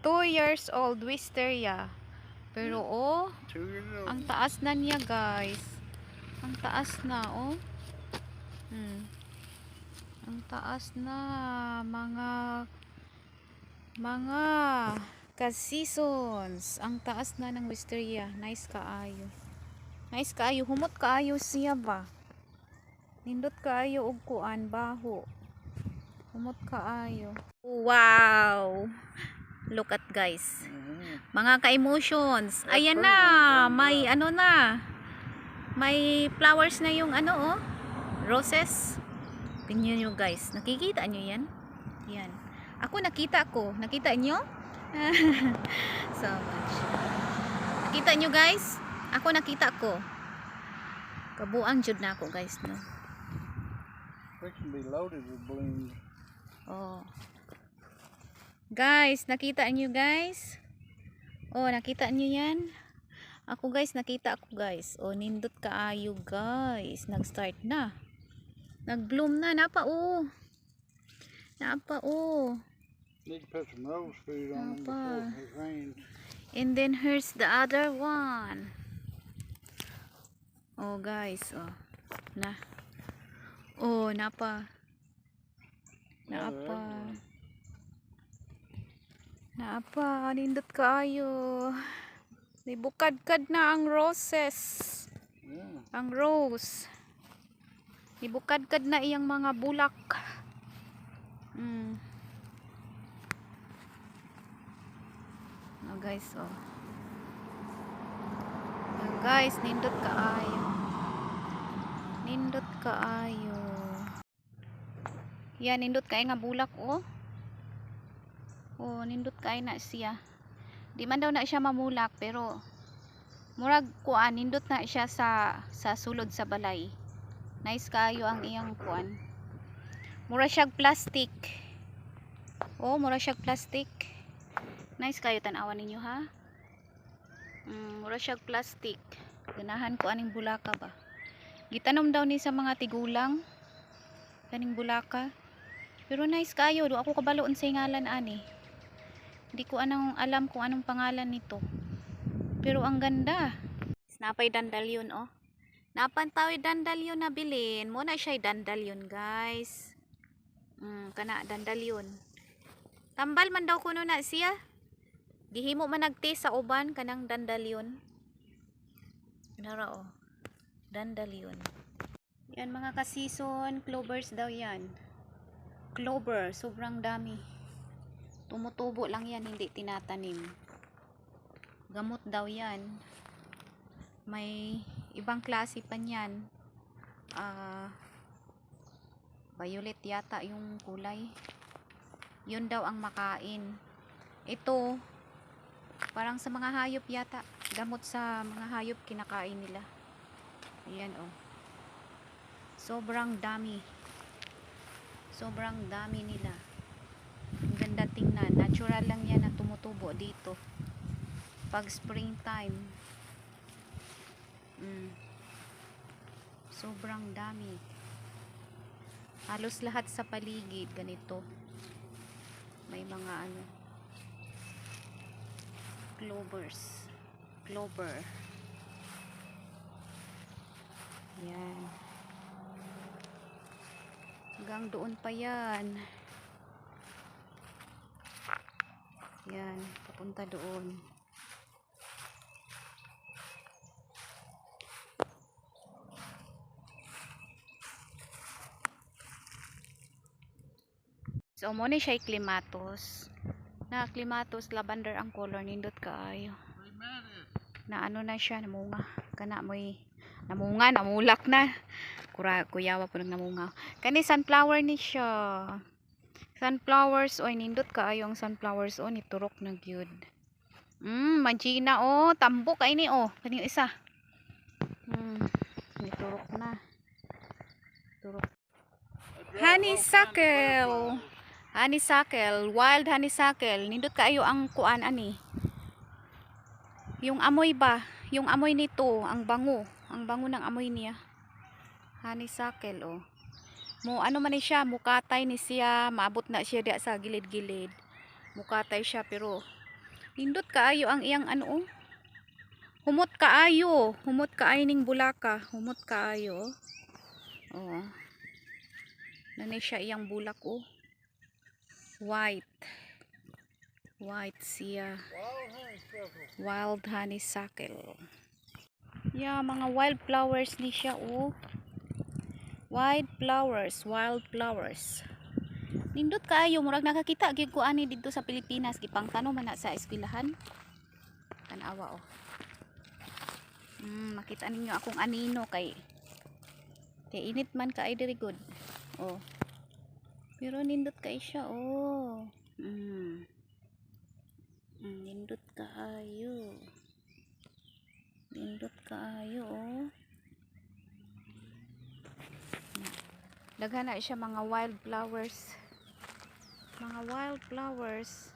2 years old wisteria. Pero oh, 2 years old. ang taas na niya, guys. Ang taas na, oh. Ang taas na, mga ka-seasons. Ang taas na ng wisteria. Nice kaayo. Nice kaayo. Humot kaayo siya ba? Nindot kaayo og kuan baho. Humot kaayo. Wow! Look at guys. Mga ka-emotions. Ayan na. May ano na. May flowers na yung ano oh. Roses. Tingnan nyo guys. Nakikita nyo yan? Yan. Ako nakita ko. Nakita nyo? So much. Nakita nyo guys? Ako nakita ko. Kabuang jud na ako guys no. It can be loaded with balloons. Oh. Guys, nakita nyo guys? Oh, nakita nyo yan? Ako guys, nakita ako guys. Oh, nindot kaayo guys. Nag-start na. Nag-bloom na. Napa oh. Napa oh. Need to put some rose food on them before it rains. And then here's the other one. Oh guys, oh. Na. Oh, napa. Napa. Napa, nindot kaayo. Ibukad-kad na ang roses. Yeah. Ang rose. Ibukad-kad na iyang mga bulak. Oh guys, oh. Oh guys, nindot kaayo. Nindot kaayo. Yan, nindot kaayo nga bulak, oh. Oh, nindot kaayo na siya. Di man daw na siya mamulak pero murag kuan nindot na siya sa sulod sa balay. Nice kaayo ang iyang kuan. Mura siyag plastic. Oh, mura siyag plastic. Nice kayo tan-awan ninyo ha. Mura siyag plastic. Ganahan ko aning bulaka ba. Gitanom daw ni sa mga tigulang kaning bulaka. Pero nice kayo do ako kabaloon sa ngalan ani. Hindi ko alam kung anong pangalan nito. Pero ang ganda. Napay dandalion oh. Napantawi dandalion na bilin. Muna siya dandalion guys. Kana dandalion. Tambal man daw kuno na siya. Gihimo man nagti sa uban kanang dandalion. Nara oh. Dandalion. Yan mga ka-season clovers daw yan. Clover, sobrang dami. Tumutubo lang yan, hindi tinatanim. Gamot daw yan. May ibang klase pa niyan. Violet yata yung kulay. Yun daw ang makain. Ito, parang sa mga hayop yata. Gamot sa mga hayop kinakain nila. Ayan oh. Sobrang dami. Sobrang dami nila. Ang ganda tingnan. Natural lang yan na tumutubo dito. Pag springtime. Sobrang dami. Halos lahat sa paligid ganito. May mga ano. Clovers. Clover. Yan. Hanggang doon pa yan. Yan, papunta doon. So, muna siya clematis. Na clematis, lavender ang color. Nindot kaayo. Na ano na siya, namunga. Kana mo'y namunga, namulak na. Kuyawa po namunga. Kani sunflower ni siya. Sunflowers, oy nindot kaayo ang sunflowers, oh niturok na gyud. Magina, oh, tambok ay ni, oh. Kaning isa. Niturok na. Turok. Honeysuckle. Honeysuckle, wild honeysuckle. Nindot kaayo ang kuan ani. Yung amoy ba? Yung amoy nito, ang bango. Ang bango ng amoy niya. Honeysuckle, oh. Ano man ni siya, mukatay ni siya, maabot na siya diya sa gilid-gilid. Mukatay siya pero Nindot kaayo ang iyang ano oh. Humot kaayo ning bulaka, humot kaayo. Oh. Nanay siya iyang bulak oh. White siya. Wild honeysuckle. Yeah, mga wild flowers ni siya oh. Wild flowers. Nindot kaayo, murag nakakita gyud ko ani didto sa Pilipinas, gipangtano man na sa eskwelahan. Tanawa oh. Makita ninyo akong anino kay init man kaay diri good. Oh. Pero nindot kay siya oh. Nindot kaayo. Nindot kaayo oh. Daghan na siya mga wild flowers. Mga wild flowers.